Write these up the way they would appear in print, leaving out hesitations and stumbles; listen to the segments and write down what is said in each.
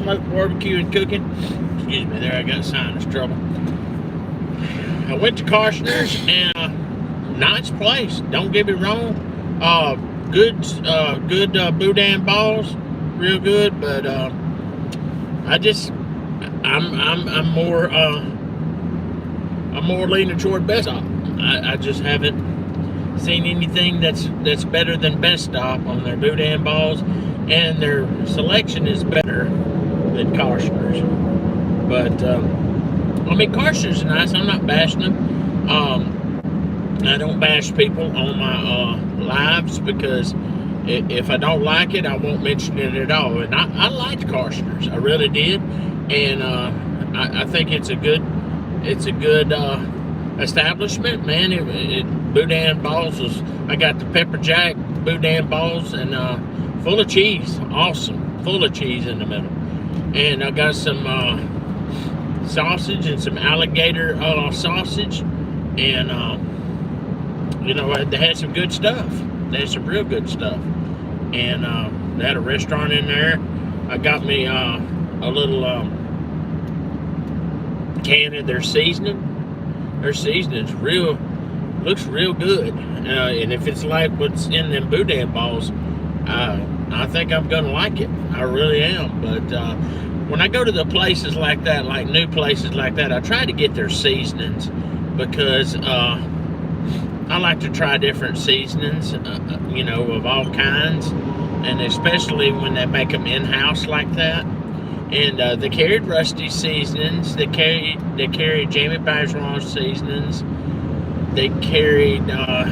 Smoke BBQ and Cooking. Excuse me, there I got sinus trouble. I went to Karshner's and nice place. Don't get me wrong. Good boudin balls, real good. But I'm more leaning toward Best Stop. I just haven't seen anything that's better than Best Stop on their boudin balls, and their selection is better than Karshner's. But I mean, Karshner's is nice. I'm not bashing them. I don't bash people on my lives because if I don't like it, I won't mention it at all. And I liked Karshner's. I really did, and I think it's a good establishment, man. Boudin balls I got the pepper jack boudin balls and full of cheese, awesome, full of cheese in the middle, and I got some sausage and some alligator sausage, and they had some good stuff. They had some real good stuff, and they had a restaurant in there. I got me a little can of their seasoning. Their seasoning's looks real good, and if it's like what's in them boudin balls, I think I'm gonna like it. I really am. But when I go to the places like that, like new places like that, I try to get their seasonings because I like to try different seasonings, of all kinds, and especially when they make them in-house like that. And they carried Rusty seasonings. They carried Jamie Bergeron seasonings. They carried a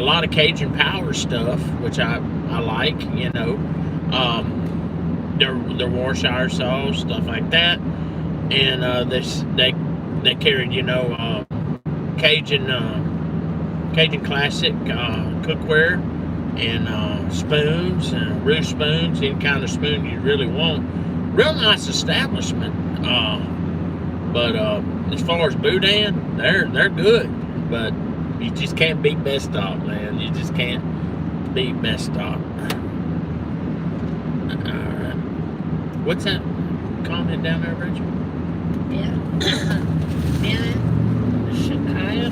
lot of Cajun Power stuff, which I like. Their Warshire sauce, stuff like that. And they carried Cajun classic cookware, and spoons and roof spoons, any kind of spoon you really want. Real nice establishment. But as far as boudin, they're good. But you just can't beat Best Stop, man. You just can't beat Best Stop. Alright. What's that comment down there, Rachel? Yeah. Bennett, Chicago.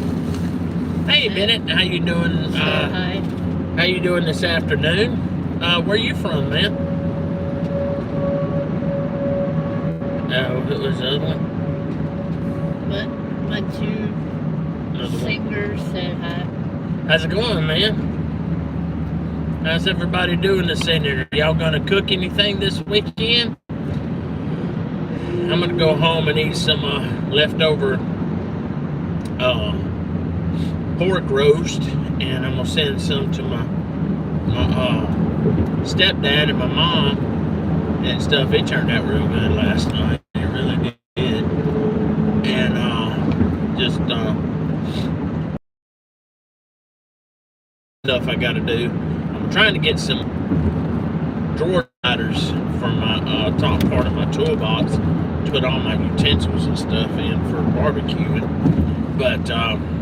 Hey, Bennett, how you doing? Hi. How you doing this afternoon? Where you from, man? It was the other one? But my two singers said hi. How's it going, man? How's everybody doing this evening? Y'all gonna cook anything this weekend? I'm gonna go home and eat some leftover pork roast, and I'm gonna send some to my stepdad and my mom and stuff. It turned out real good last night. It really did. And just stuff I gotta do. I'm trying to get some drawer sliders for my top part of my toolbox to put all my utensils and stuff in for barbecuing. But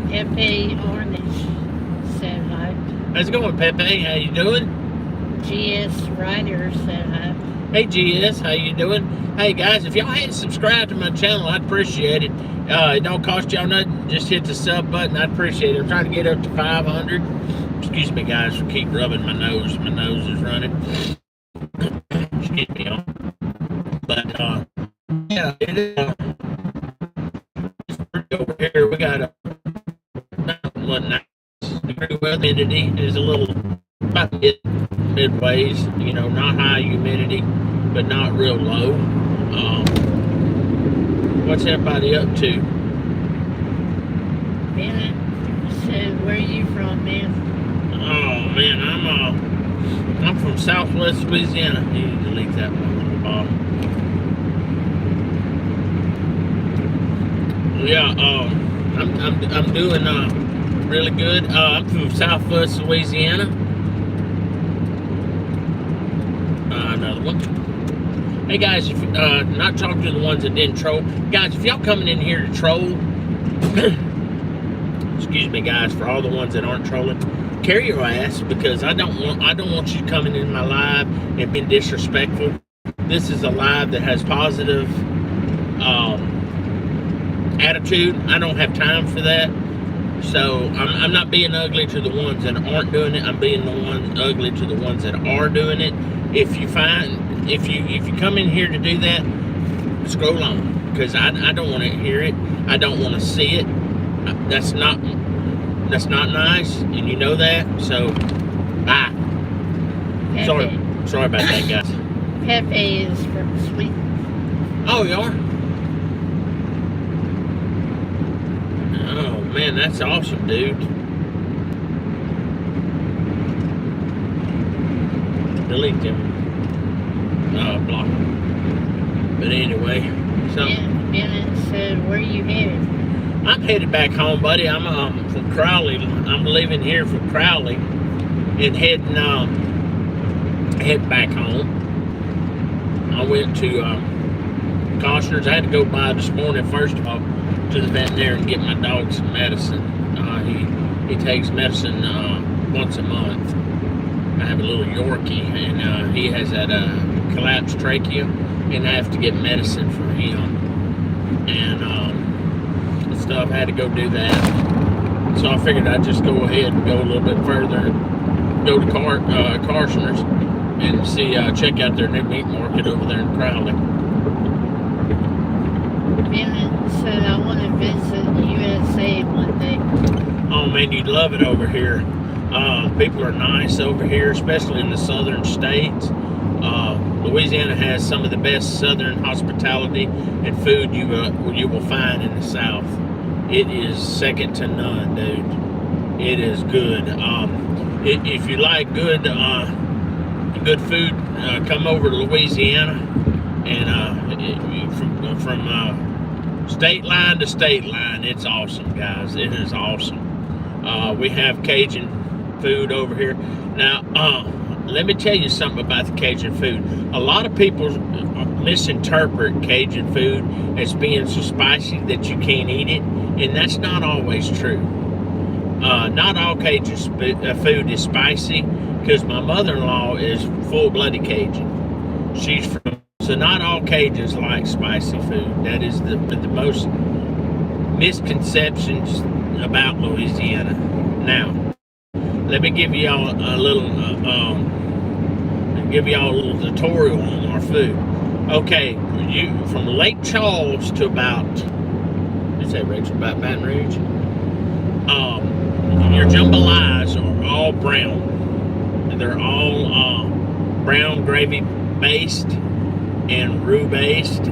Pepe Orange said hi. how's it going, Pepe? How you doing? GS Ryder said hi. Hey GS, how you doing? Hey guys, if y'all hadn't subscribed to my channel, I'd appreciate it. It don't cost y'all nothing. Just hit the sub button. I'd appreciate it. I'm trying to get up to 500. Excuse me, guys, for keep rubbing my nose. My nose is running. Excuse me, y'all. But yeah, it is. Over here, we got a nice degree of humidity. Is a little about midways. Not high humidity, but not real low. What's everybody up to? Bennett said, where are you from, man? Oh man, I'm from Southwest Louisiana. You need to delete that one on the bottom. Yeah, I'm doing really good. I'm from Southwest Louisiana. Another one. Hey guys, if not talking to the ones that didn't troll, guys, if y'all coming in here to troll, excuse me, guys, for all the ones that aren't trolling, carry your ass, because I don't want you coming in my live and being disrespectful This is a live that has positive attitude. I don't have time for that. So I'm not being ugly to the ones that aren't doing it. I'm being ugly to the ones that are doing it. If you come in here to do that, scroll on, because I don't want to hear it. I don't want to see it. That's not nice, and you know that. So bye. Pepe. Sorry about that, guys. Pepe is from Sweden. Oh, you are? Oh man, that's awesome, dude. Delete them. Block. But anyway, so Bennett said, "Where are you headed?" I'm headed back home, buddy. I'm from Crowley. I'm leaving here from Crowley and heading back home. I went to Costner's. I had to go by this morning, first of all, to the veterinarian and get my dog some medicine. He takes medicine once a month. I have a little Yorkie, and he has that collapsed trachea, and I have to get medicine for him. And stuff. I had to go do that. So I figured I'd just go ahead and go a little bit further, go to Costner's and check out their new meat market over there in Crowley. Bennett said, "I want to visit USA one day." Oh man, you'd love it over here. People are nice over here, especially in the southern states. Louisiana has some of the best southern hospitality and food you will find in the South. It is second to none, dude. It is good. If you like good food, come over to Louisiana, and from state line to state line, it's awesome, guys. It is awesome. We have Cajun food over here. Now, let me tell you something about the Cajun food. A lot of people misinterpret Cajun food as being so spicy that you can't eat it, and that's not always true. Not all Cajun food is spicy, because my mother-in-law is full-blooded Cajun. So not all Cajuns like spicy food. That is the most misconceptions about Louisiana. Now, let me give y'all a little tutorial on our food. Okay, from Lake Charles to about, about Baton Rouge. Your jambalayas are all brown. They're all brown gravy based and roux based.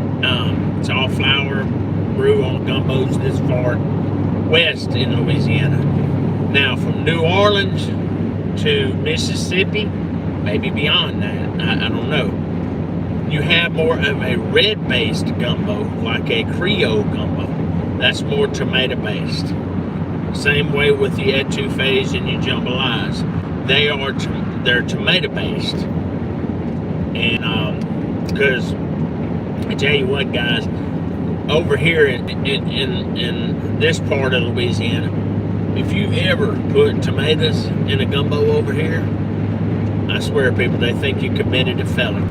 It's all flour roux on gumbos this far west in Louisiana. Now from New Orleans to Mississippi, maybe beyond that, I don't know, you have more of a red based gumbo, like a Creole gumbo. That's more tomato based. Same way with the etouffees and your jambalayas. They're tomato based. And because I tell you what, guys, over here in this part of Louisiana, if you ever put tomatoes in a gumbo over here, I swear, people, they think you committed a felony.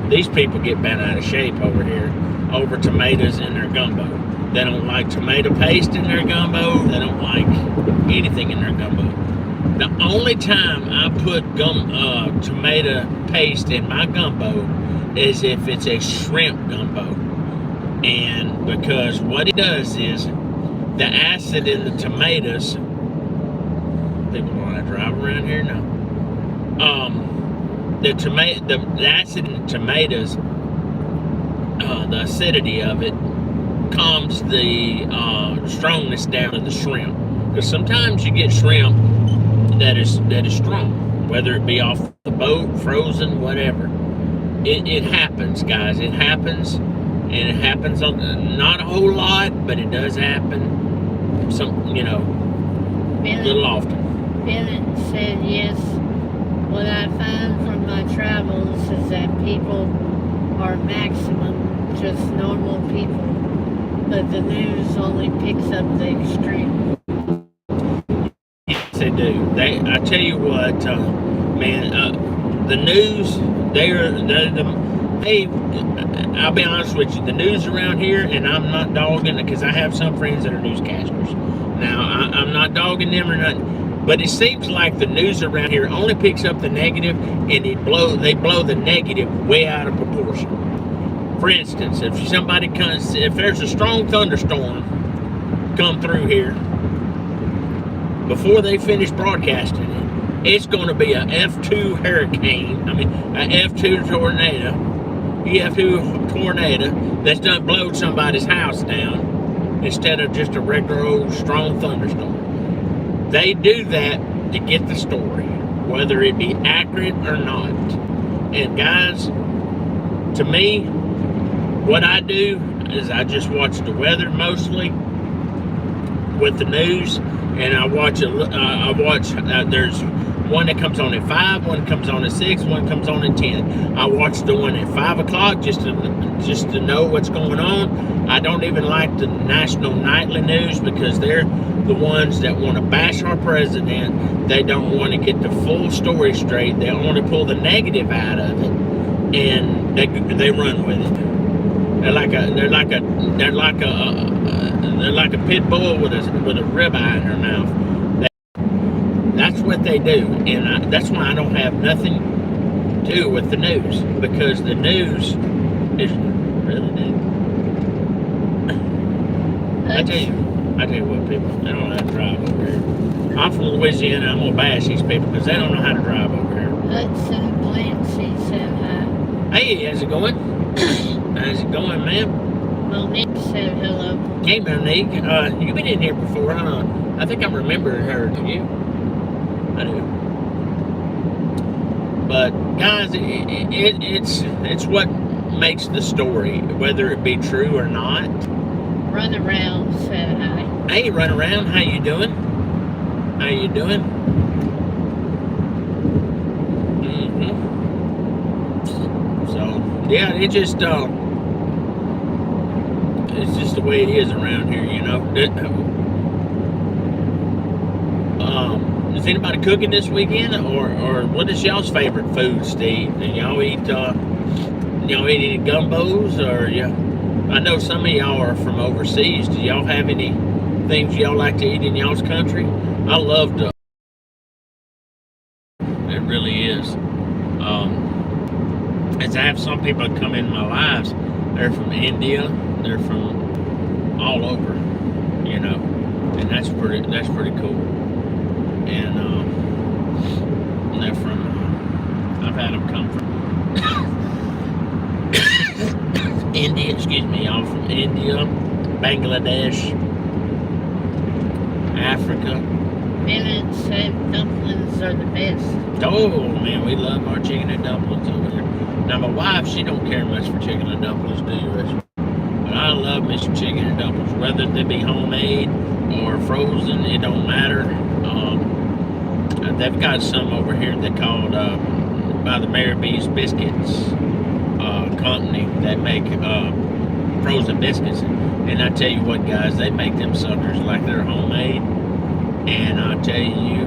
These people get bent out of shape over here over tomatoes in their gumbo. They don't like tomato paste in their gumbo. They don't like anything in their gumbo. The only time I put tomato paste in my gumbo is if it's a shrimp gumbo. And because what it does is the acid in the tomatoes, people want to drive around here now. The acid in the tomatoes, the acidity of it calms the strongness down of the shrimp. Because sometimes you get shrimp that is strong, whether it be off the boat, frozen, whatever. It happens, guys. It happens, and it happens not a whole lot, but it does happen. A little often. Bennett said yes. What I find from my travels is that people are maximum just normal people, but the news only picks up the extreme. Yes, they do. I tell you what, man, the news, Hey, I'll be honest with you, the news around here, and I'm not dogging it because I have some friends that are newscasters. Now, I'm not dogging them or nothing, but it seems like the news around here only picks up the negative, and they blow the negative way out of proportion. For instance, if there's a strong thunderstorm come through here, before they finish broadcasting it, it's going to be a F2 hurricane, a F2 tornado, EF2 tornado that's done blowed somebody's house down instead of just a regular old strong thunderstorm. They do that to get the story, whether it be accurate or not. And guys, to me, what I do is I just watch the weather mostly with the news, and I watch there's one that comes on at 5, one comes on at 6, one comes on at 10. I watch the one at 5 o'clock just to know what's going on. I don't even like the national nightly news because they're the ones that want to bash our president. They don't want to get the full story straight. They only pull the negative out of it, and they run with it. They're like a pit bull with a ribeye in their mouth. That's what they do, and that's why I don't have nothing to do with the news, because the news is really dead. I tell you what, people, they don't know how to drive over here. I'm from Louisiana. I'm gonna bash these people because they don't know how to drive over here. Hudson Clancy said hi. Hey, how's it going? How's it going, ma'am? Monique said hello. Hey, Monique. You've been in here before, huh? I think I remember her. Do you? I do. But guys, it's what makes the story, whether it be true or not. Run Around said hi. Hey, Run Around. How you doing? How you doing? So yeah, it's just the way it is around here, you know. Is anybody cooking this weekend, or what is y'all's favorite food, Steve? Do y'all eat any gumbos, or yeah? I know some of y'all are from overseas. Do y'all have any things y'all like to eat in y'all's country? I love to. It really is. As I have some people that come in my lives, they're from India, they're from all over, you know, and that's pretty cool. And they're from, I've had them come from India, y'all from India, Bangladesh, Africa. Bennett said dumplings are the best. Oh man, we love our chicken and dumplings over here. Now my wife, she don't care much for chicken and dumplings, do you, Rich? But I love me some chicken and dumplings, whether they be homemade or frozen, it don't matter. They've got some over here they called by the Mary B's Biscuits company that make frozen biscuits. And I tell you what, guys, they make them suckers like they're homemade. And I tell you,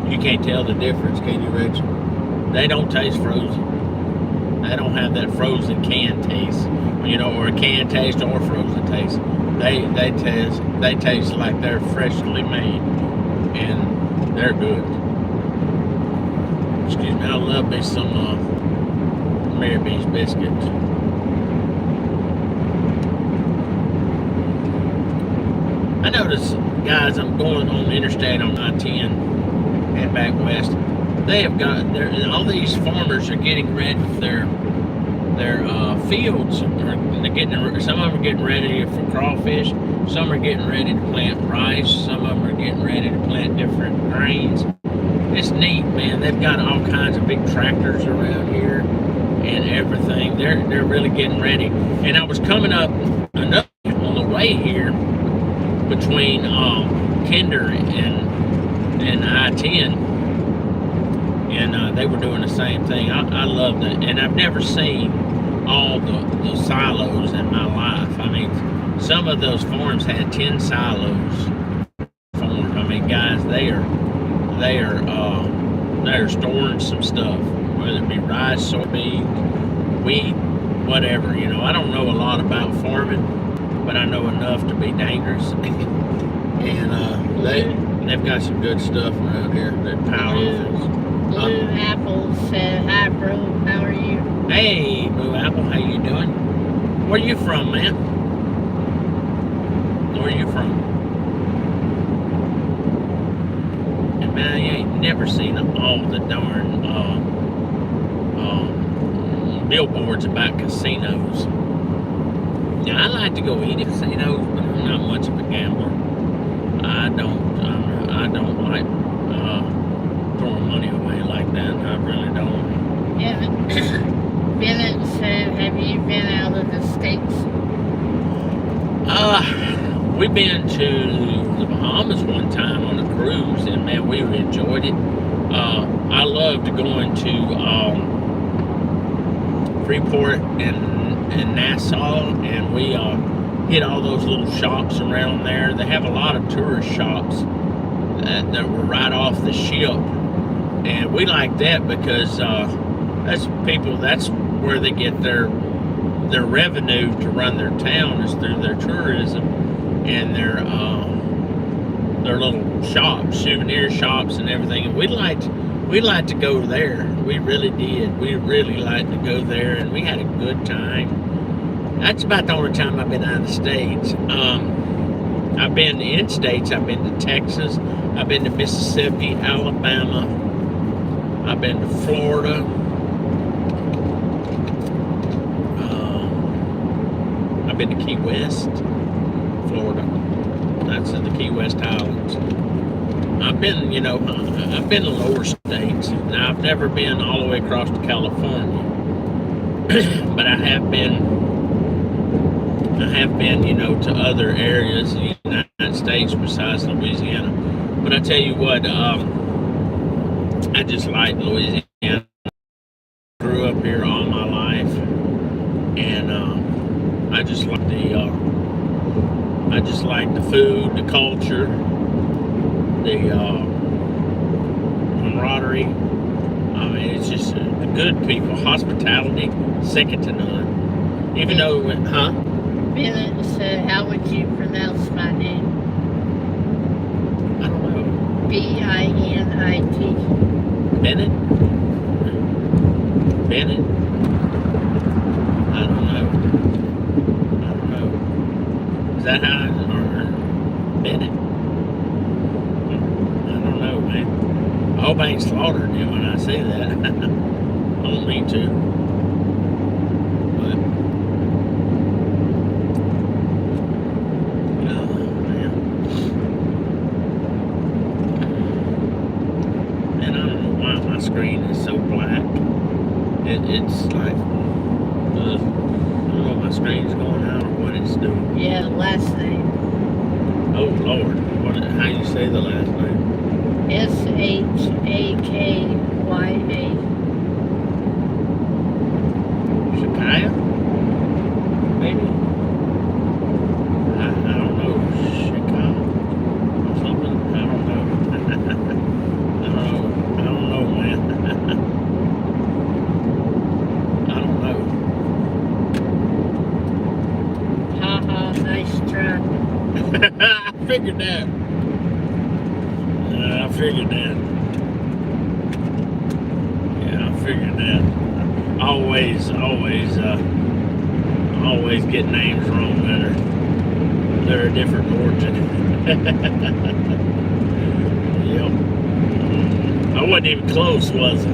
you can't tell the difference, can you, Rich? They don't taste frozen. They don't have that frozen can taste, you know, or a can taste or frozen taste. They taste like they're freshly made, and they're good. Excuse me, I love me some Mary B's biscuits. I notice, guys, I'm going on the interstate on I-10 and back west. They have got all these farmers are getting ready for their fields. Some of them are getting ready for crawfish. Some are getting ready to plant rice. Some of them are getting ready to plant different grains. It's neat, man. They've got all kinds of big tractors around here and everything. They're really getting ready. And I was coming up on the way here between Kinder and I-10, and they were doing the same thing. I love that, and I've never seen all the silos in my life. I mean, some of those farms had 10 silos formed. I mean, guys, they are storing some stuff, whether it be rice, soybeans, wheat, whatever. You know, I don't know a lot about farming, but I know enough to be dangerous. And they've got some good stuff around here. They're powerful. Blue Apple said, "Hi, bro. How are you?" Hey, Blue Apple, how you doing? Where you from, man? Where you from? And man, you ain't never seen all the darn billboards about casinos. Now, I like to go eat at casinos, but I'm not much of a gambler. I don't like throwing money away like that. I really don't. Yeah. Bennett said, "Have you been out of the States?" We've been to the Bahamas one time on a cruise, and man, we enjoyed it. I loved going to Freeport and Nassau, and we hit all those little shops around there. They have a lot of tourist shops that were right off the ship, and we like that because that's where they get their revenue to run their town is through their tourism and their little shops, souvenir shops and everything. And we liked to go there. We really did. We really liked to go there, and we had a good time. That's about the only time I've been out of the States. I've been in States. I've been to Texas. I've been to Mississippi, Alabama. I've been to Florida. I've been to Key West, Florida. That's in the Key West Islands. I've been to lower states. Now, I've never been all the way across to California, but I have been, to other areas in the United States besides Louisiana. But I tell you what, I just like Louisiana. Grew up here all my life, and I just like the food, the culture, the camaraderie. I mean, it's just the good people, hospitality, second to none. Even though, Bennett said, "How would you pronounce my name?" I don't know. Binit. Bennett? Bennett? I don't know. Is that how or Bennett? I don't know, man. I hope I ain't slaughtering him when I say that. I don't mean to. But man, I don't know why my screen is so black. It's like, I don't know if my screen's going out or what it's doing. Yeah, last name. Oh Lord, how you say the last name? Shakya. Shakaya? Maybe? I don't know. Shakaya? Or something? I don't know. I don't know, man. I don't know. Haha, nice try. I figured that. Yeah, I figured that. Always get names wrong that they're a different origin. Yep. I wasn't even close, was I?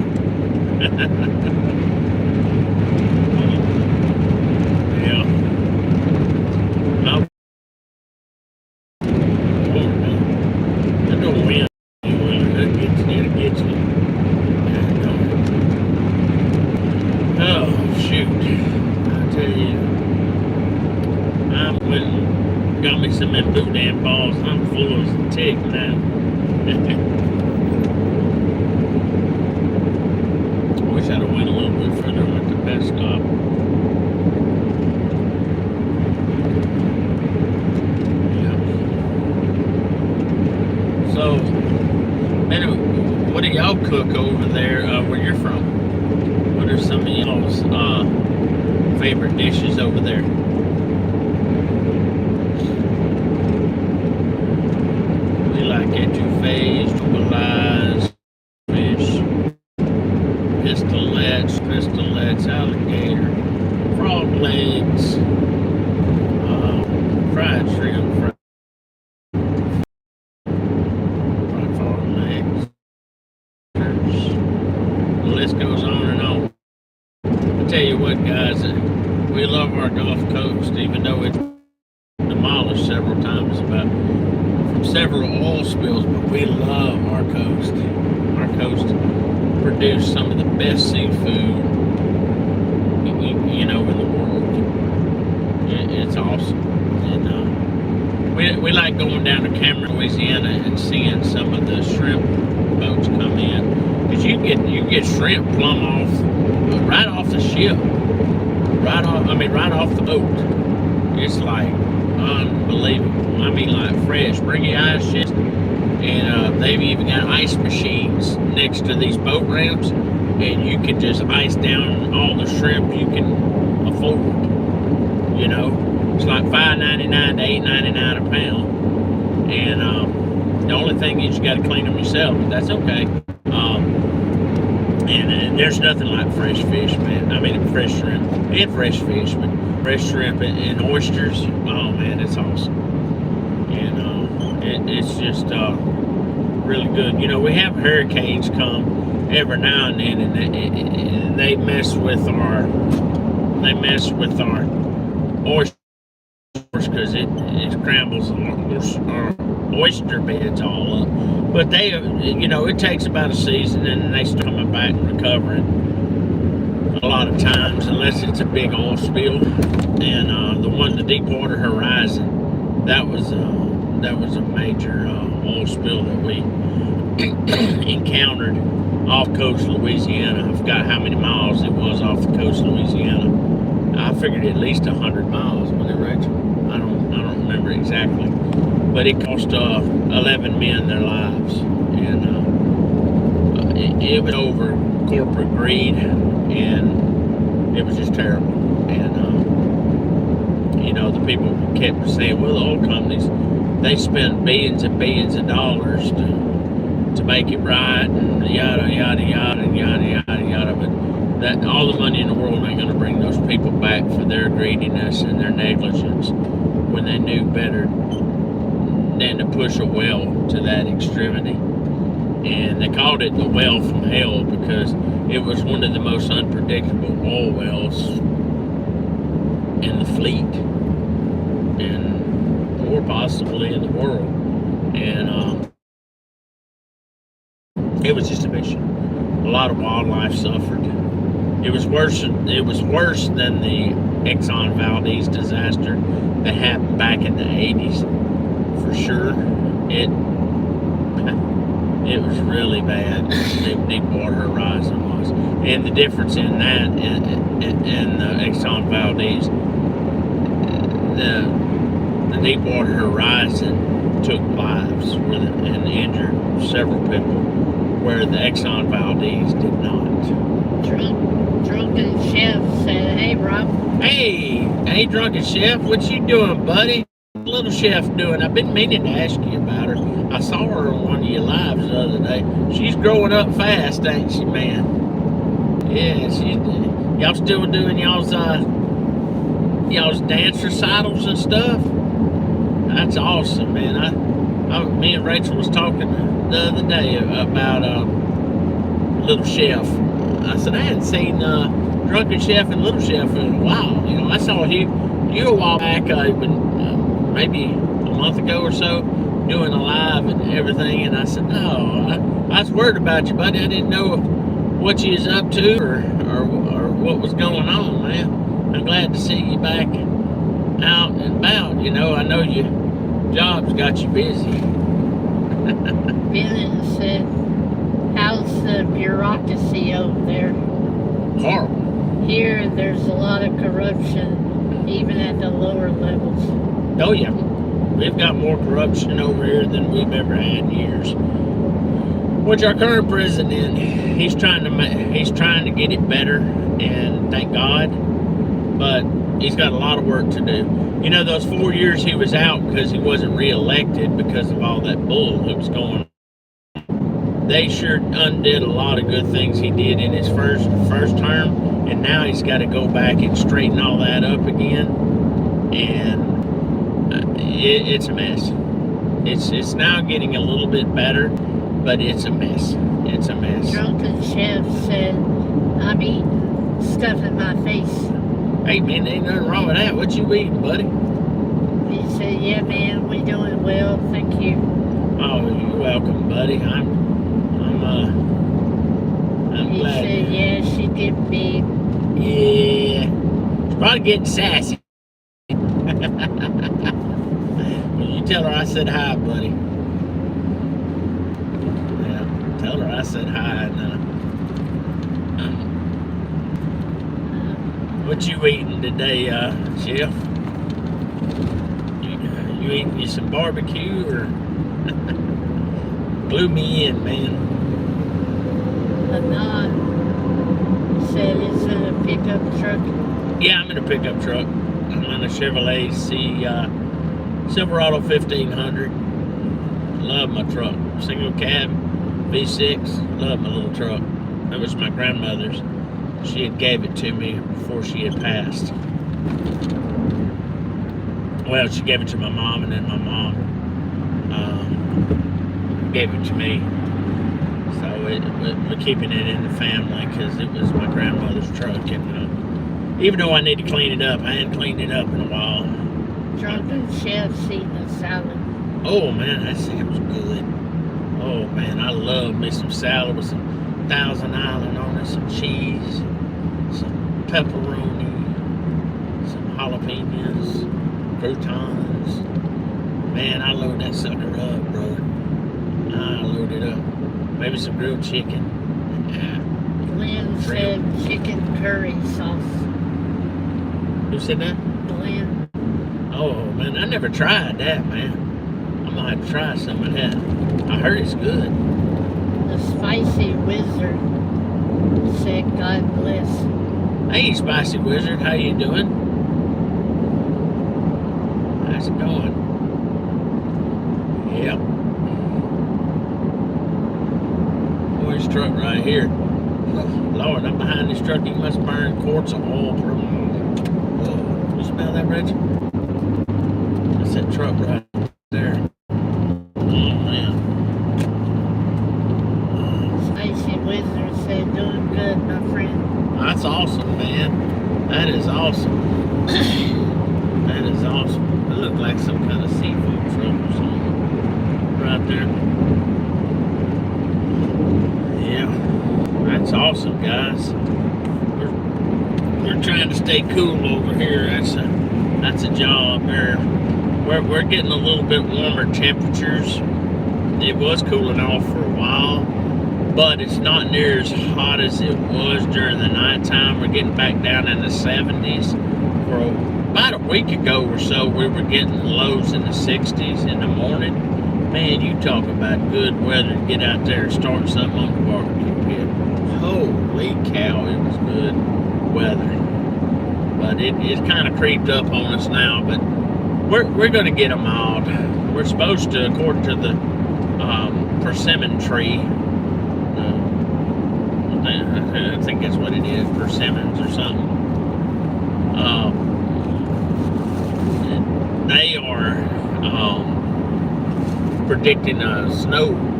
Yeah. That don't win. It'll get you. Oh, shoot. I tell you, got me some of them boudin balls. I'm full as a tick now. Wish I'd have went a little bit further with the best stop. Yeah. So, man, what do y'all cook over there where you're from? What are some of y'all's favorite dishes over there? We like etouffees, jambalaya, fish, pistolets, alligator, frog legs, fried shrimp, fried frog legs. The list goes on and on. I tell you what, guys, we love our Gulf Coast, even though it's demolished several times from several oil spills, but we love our coast. Our coast produces some of the best seafood, in the world. It's awesome. And we like going down to Cameron, Louisiana, and seeing some of the shrimp boats come in, because you get shrimp plumb off, right off the ship, right off the boat. It's like unbelievable. I mean, like fresh. Bring your ice chest, and they've even got ice machines next to these boat ramps, and you can just ice down all the shrimp you can afford. It's like $5.99 to $8.99 a pound, and the only thing is you got to clean them yourself, but that's okay. And there's nothing like fresh fish, man. I mean, fresh shrimp and fresh fish, but fresh shrimp and oysters. Oh man, it's awesome. And it's just really good. We have hurricanes come every now and then, and they mess with our oysters, because it scrambles our oyster beds all up. But they, it takes about a season, and they start coming back and recovering a lot of times, unless it's a big oil spill. And the Deepwater Horizon, that was a major oil spill that we encountered off coast Louisiana. I forgot how many miles it was off the coast of Louisiana. I figured at least 100 miles, wasn't it, Rachel? I don't remember exactly, but it cost 11 men their lives, and it was over corporate greed, and it was just terrible. And the people kept saying, well, the oil companies, they spend billions and billions of dollars to make it right, and yada yada yada yada yada yada, but that all the money in the world ain't going to bring those people back for their greediness and their negligence, when they knew better than to push a well to that extremity. And they called it the well from hell, because it was one of the most unpredictable oil wells in the fleet, or possibly in the world. And it was just a mission. A lot of wildlife suffered. It was worse than the Exxon Valdez disaster that happened back in the 80s, for sure. It was really bad. The Deepwater Horizon was, and the difference in that and the Exxon Valdez, the Deepwater Horizon took lives and injured several people, where the Exxon Valdez did not. Drunken Chef said, hey, Rob. Hey, Drunken Chef, what you doing, buddy? Little Chef doing? I've been meaning to ask you about her. I saw her on one of your lives the other day. She's growing up fast, ain't she, man? Yeah, y'all still doing y'all's dance recitals and stuff? That's awesome, man. Me and Rachel was talking the other day about Little Chef. I said I hadn't seen Drunken Chef and Little Chef in a while. I saw you a while back, maybe a month ago or so, doing a live and everything. And I said, I was worried about you, buddy. I didn't know what you was up to or what was going on, man. I'm glad to see you back out and about. I know your job's got you busy. Bennett said, how's the bureaucracy over there? Horrible. Here, there's a lot of corruption, even at the lower levels. Oh yeah, we've got more corruption over here than we've ever had in years. Which our current president, he's trying to get it better, and thank God. but he's got a lot of work to do. You know, those 4 years he was out because he wasn't reelected because of all that bull that was going on. They sure undid a lot of good things he did in his first term, and now he's got to go back and straighten all that up again, and it's a mess. It's now getting a little bit better, but it's a mess. It's a mess. Drunken Chef said, I'm eating stuff in my face. Hey man, ain't nothing wrong with that. What you eating, buddy? He said, yeah man, we doing well, thank you. Oh, you're welcome, buddy. I'm He glad. said, yeah, she did big. Yeah. She's probably getting sassy. Well, you tell her I said hi, buddy. Yeah, tell her I said hi. And, what you eating today, Chef? You eating you some barbecue or? Blew me in, man. Anon said it's in a pickup truck. Yeah, I'm in a pickup truck. I'm in a Chevrolet Silverado 1500. Love my truck. Single cab, V6. Love my little truck. That was my grandmother's. She had gave it to me before she had passed. Well, she gave it to my mom, and then my mom gave it to me. So we're keeping it in the family because it was my grandmother's truck. And even though I need to clean it up, I hadn't cleaned it up in a while. Drunken Chef's eating a salad. Oh man, that sounds good. Oh man, I love me some salad with some Thousand Island on it, some cheese, some pepperoni, some jalapenos, croutons. Man, I load that sucker up, brother. I load it up. Maybe some grilled chicken. Glenn said chicken curry sauce. Who said that? Glenn. Oh man, I never tried that, man. I'm gonna have to try some of that. I heard it's good. The Spicy Wizard said, God bless. Hey, Spicy Wizard, how you doing? How's it going? Yep. Oh, this truck right here. Lord, I'm behind this truck. He must burn quarts of oil per month. Oh, you smell that, Reggie? That's that truck right there. Oh, man. Spicy Wizard said, doing good, my friend. That's awesome, man. That is awesome. That is awesome. It looked like some kind of seafood truck or something right there. Yeah, that's awesome, guys. We're trying to stay cool over here. That's a job there. We're getting a little bit warmer temperatures. It was cooling off for a while, but it's not near as hot as it was during the nighttime. We're getting back down in the 70s. For about a week ago or so, we were getting lows in the 60s in the morning. Man, you talk about good weather to get out there and start something on the barbecue pit. Holy cow, it was good weather. But it's kind of creeped up on us now, but we're going to get them out. We're supposed to, according to the persimmon tree, I think that's what it is, persimmons or something. They are predicting a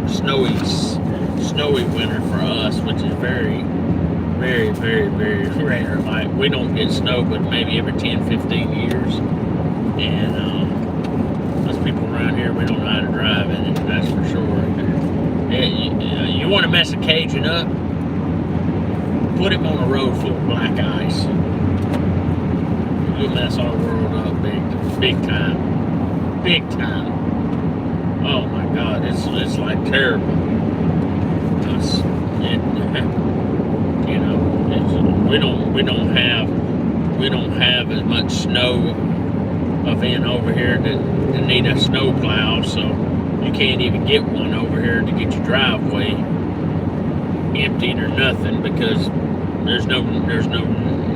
snowy winter for us, which is very, very, very, very rare. Like, we don't get snow but maybe every 10, 15 years. And us people around here, we don't know how to drive in it, that's for sure. You want to mess a Cajun up? Put him on a road full of black ice. You'll mess our world up big time. Big time. Oh my God, it's like terrible. We don't have as much snow event over here to need a snow plow, so you can't even get one over here to get your driveway emptied or nothing because there's no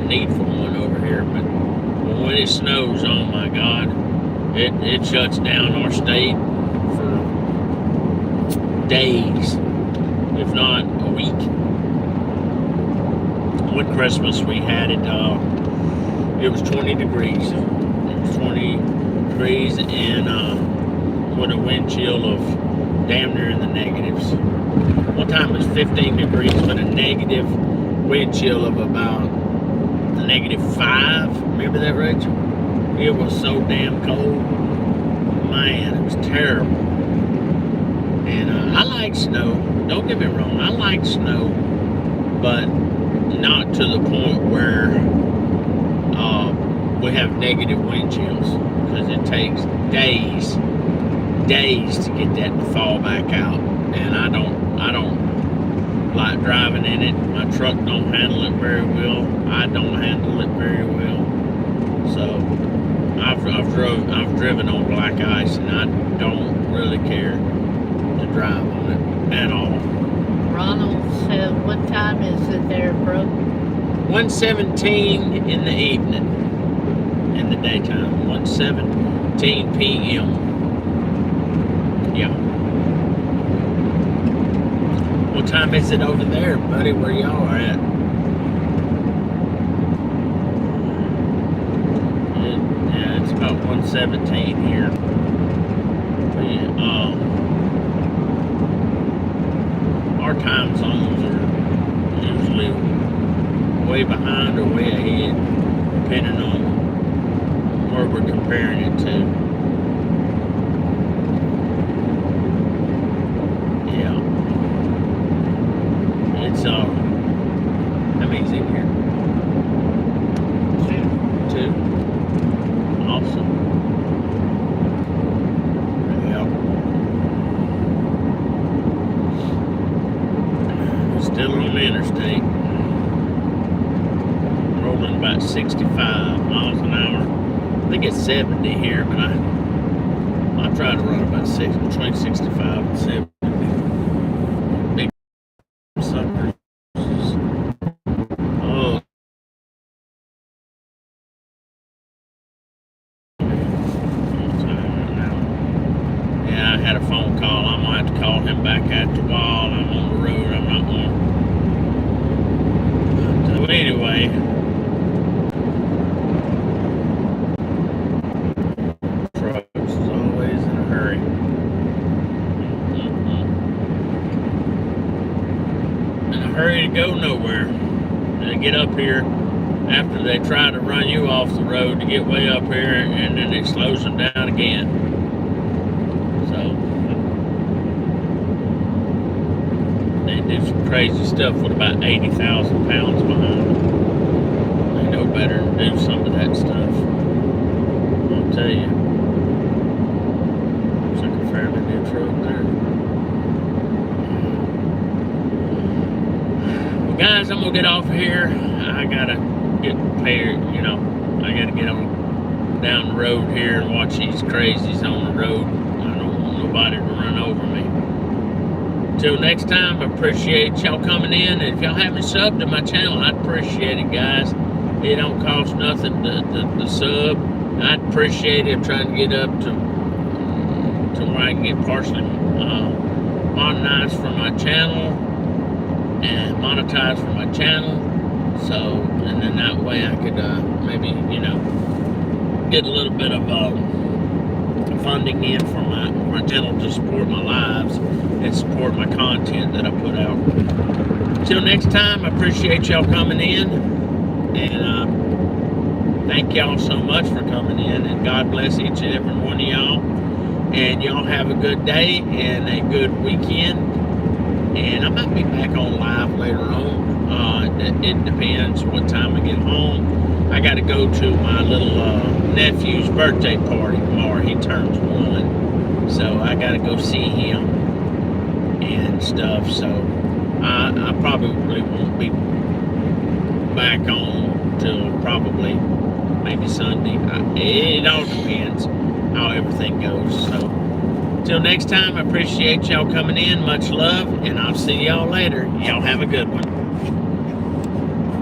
need for one over here, but when it snows, oh my God, it shuts down our state for days, if not a week. One Christmas we had it, it was 20 degrees. It was 20 degrees and with a wind chill of damn near in the negatives. One time it was 15 degrees with a negative wind chill of about -5. Remember that, Rachel? It was so damn cold. Man, it was terrible. And I like snow. Don't get me wrong. I like snow, but not to the point where we have negative wind chills, because it takes days to get that to fall back out. And I don't like driving in it. My truck don't handle it very well. I don't handle it very well. So I've driven on black ice, and I don't really care to drive on it at all. Ronald said, what time is it there, bro? 1:17 in the evening. In the daytime. 1:17 p.m. Yeah. What time is it over there, buddy, where y'all are at? Yeah, it's about 1:17 here. But yeah, our time zones are usually way behind or way ahead, depending on where we're comparing it to. Yeah. It's how many's in here? Two. Awesome. Yeah. Still on the interstate. Rolling about 65 miles an hour. I think it's 70 here, but I try to run about between 65 and 70. Big suckers. Oh. Yeah, I had a phone call. I'm gonna have to call him back after a while. I'm on the road. I'm not gonna. So anyway. Hurry to go nowhere. And get up here after they try to run you off the road to get way up here, and then it slows them down again. So they do some crazy stuff with about 80,000 pounds behind them. They know better than do some of that stuff. I'll tell you. Looks like a fairly new truck there. Guys, I'm gonna get off of here. I gotta get prepared, I gotta get on down the road here and watch these crazies on the road. I don't want nobody to run over me. Till next time, I appreciate y'all coming in. And if y'all haven't subbed to my channel, I'd appreciate it, guys. It don't cost nothing to sub. I'd appreciate it. I'm trying to get up to where I can get partially modernized for my channel and monetize for my channel, so, and then that way I could maybe, get a little bit of funding in for my channel to support my lives and support my content that I put out. Till next time, I appreciate y'all coming in, and thank y'all so much for coming in, and God bless each and every one of y'all, and y'all have a good day and a good weekend. And I might be back on live later on. It depends what time I get home. I got to go to my little nephew's birthday party tomorrow. He turns 1. So I got to go see him and stuff. So I probably won't be back on till probably maybe Sunday. It all depends how everything goes. So till next time, I appreciate y'all coming in. Much love, and I'll see y'all later. Y'all have a good one.